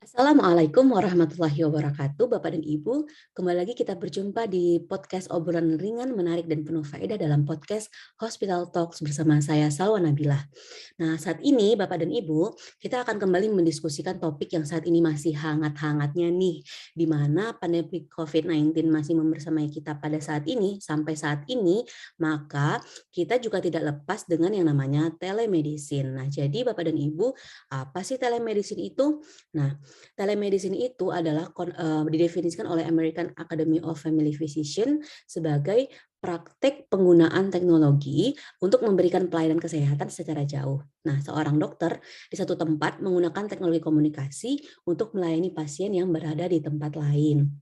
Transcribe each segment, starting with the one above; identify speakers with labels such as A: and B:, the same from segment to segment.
A: Assalamualaikum warahmatullahi wabarakatuh, Bapak dan Ibu. Kembali lagi kita berjumpa di podcast obrolan ringan, menarik, dan penuh faedah dalam podcast Hospital Talks bersama saya, Salwa Nabilah. Nah, saat ini Bapak dan Ibu, kita akan kembali mendiskusikan topik yang saat ini masih hangat-hangatnya nih, di mana pandemi COVID-19 masih membersamai kita pada saat ini, sampai saat ini, maka kita juga tidak lepas dengan yang namanya telemedicine. Nah, jadi Bapak dan Ibu, apa sih telemedicine itu? Nah, telemedicine itu adalah didefinisikan oleh American Academy of Family Physician sebagai praktek penggunaan teknologi untuk memberikan pelayanan kesehatan secara jauh. Nah, seorang dokter di satu tempat menggunakan teknologi komunikasi untuk melayani pasien yang berada di tempat lain.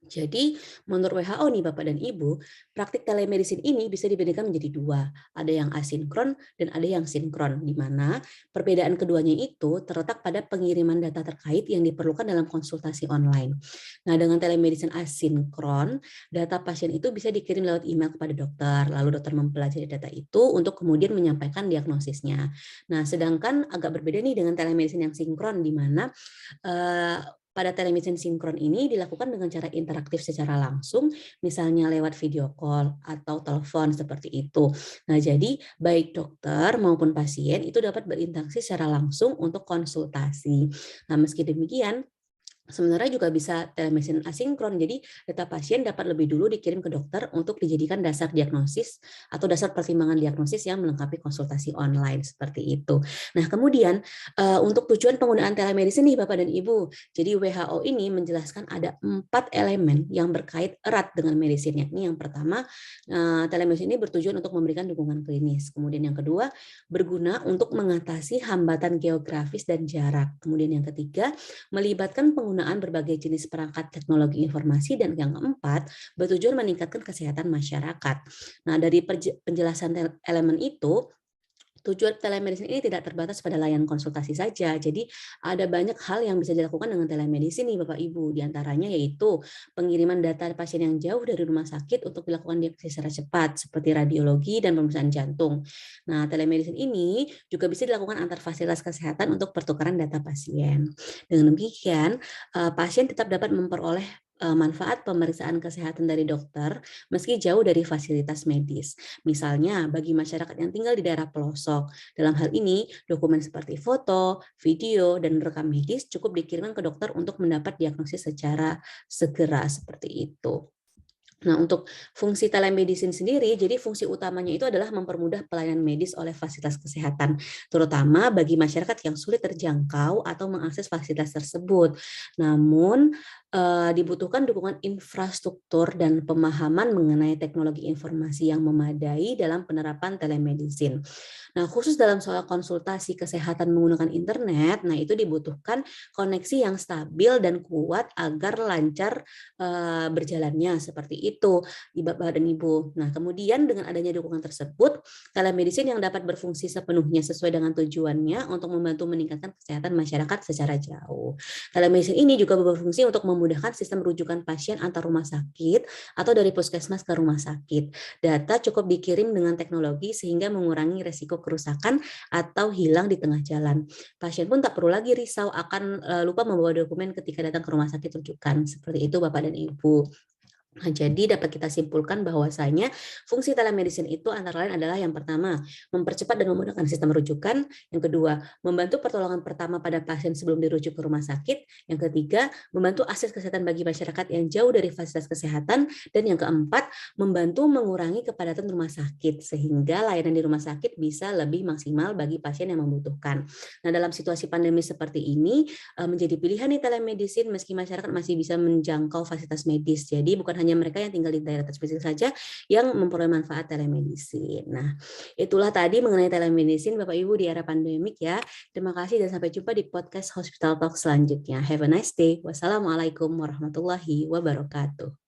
A: Jadi, menurut WHO nih Bapak dan Ibu, praktik telemedicine ini bisa dibedakan menjadi dua. Ada yang asinkron dan ada yang sinkron, di mana perbedaan keduanya itu terletak pada pengiriman data terkait yang diperlukan dalam konsultasi online. Nah, dengan telemedicine asinkron, data pasien itu bisa dikirim lewat email kepada dokter, lalu dokter mempelajari data itu untuk kemudian menyampaikan diagnosisnya. Nah, sedangkan agak berbeda nih dengan telemedicine yang sinkron, di mana eh, pada telemedicine sinkron ini dilakukan dengan cara interaktif secara langsung, misalnya lewat video call atau telepon seperti itu. Nah, jadi baik dokter maupun pasien itu dapat berinteraksi secara langsung untuk konsultasi. Nah, meski demikian, sebenarnya juga bisa telemedicine asinkron. Jadi data pasien dapat lebih dulu dikirim ke dokter untuk dijadikan dasar diagnosis atau dasar pertimbangan diagnosis yang melengkapi konsultasi online seperti itu. Nah, kemudian untuk tujuan penggunaan telemedicine nih Bapak dan Ibu. Jadi WHO ini menjelaskan ada 4 elemen yang berkait erat dengan medicine, yakni yang pertama, telemedicine ini bertujuan untuk memberikan dukungan klinis. Kemudian yang kedua, berguna untuk mengatasi hambatan geografis dan jarak. Kemudian yang ketiga, melibatkan penggunaan berbagai jenis perangkat teknologi informasi, dan yang keempat, bertujuan meningkatkan kesehatan masyarakat. Nah, dari penjelasan elemen itu, tujuan telemedicine ini tidak terbatas pada layanan konsultasi saja. Jadi ada banyak hal yang bisa dilakukan dengan telemedicine nih Bapak Ibu. Di antaranya yaitu pengiriman data pasien yang jauh dari rumah sakit untuk dilakukan diagnosis secara cepat seperti radiologi dan pemeriksaan jantung. Nah, telemedicine ini juga bisa dilakukan antar fasilitas kesehatan untuk pertukaran data pasien. Dengan demikian, pasien tetap dapat memperoleh manfaat pemeriksaan kesehatan dari dokter meski jauh dari fasilitas medis. Misalnya, bagi masyarakat yang tinggal di daerah pelosok, dalam hal ini dokumen seperti foto, video, dan rekam medis cukup dikirimkan ke dokter untuk mendapat diagnosis secara segera seperti itu. Nah, untuk fungsi telemedicine sendiri, jadi fungsi utamanya itu adalah mempermudah pelayanan medis oleh fasilitas kesehatan, terutama bagi masyarakat yang sulit terjangkau atau mengakses fasilitas tersebut. Namun, dibutuhkan dukungan infrastruktur dan pemahaman mengenai teknologi informasi yang memadai dalam penerapan telemedicine. Nah, khusus dalam soal konsultasi kesehatan menggunakan internet, nah itu dibutuhkan koneksi yang stabil dan kuat agar lancar berjalannya seperti itu, Bapak dan Ibu. Nah, kemudian dengan adanya dukungan tersebut, telemedicine yang dapat berfungsi sepenuhnya sesuai dengan tujuannya untuk membantu meningkatkan kesehatan masyarakat secara jauh. Telemedicine ini juga berfungsi untuk memudahkan sistem rujukan pasien antar rumah sakit atau dari puskesmas ke rumah sakit. Data cukup dikirim dengan teknologi sehingga mengurangi resiko kerusakan atau hilang di tengah jalan. Pasien pun tak perlu lagi risau akan lupa membawa dokumen ketika datang ke rumah sakit rujukan. Seperti itu Bapak dan Ibu. Nah, jadi dapat kita simpulkan bahwasanya fungsi telemedicine itu antara lain adalah yang pertama, mempercepat dan memudahkan sistem rujukan, yang kedua, membantu pertolongan pertama pada pasien sebelum dirujuk ke rumah sakit, yang ketiga, membantu akses kesehatan bagi masyarakat yang jauh dari fasilitas kesehatan, dan yang keempat, membantu mengurangi kepadatan rumah sakit sehingga layanan di rumah sakit bisa lebih maksimal bagi pasien yang membutuhkan. Nah, dalam situasi pandemi seperti ini menjadi pilihan nih telemedicine meski masyarakat masih bisa menjangkau fasilitas medis. Jadi bukan hanya mereka yang tinggal di daerah terpencil saja yang memperoleh manfaat telemedicine. Nah, itulah tadi mengenai telemedicine Bapak Ibu di era pandemik ya. Terima kasih dan sampai jumpa di podcast Hospital Talk selanjutnya. Have a nice day. Wassalamualaikum warahmatullahi wabarakatuh.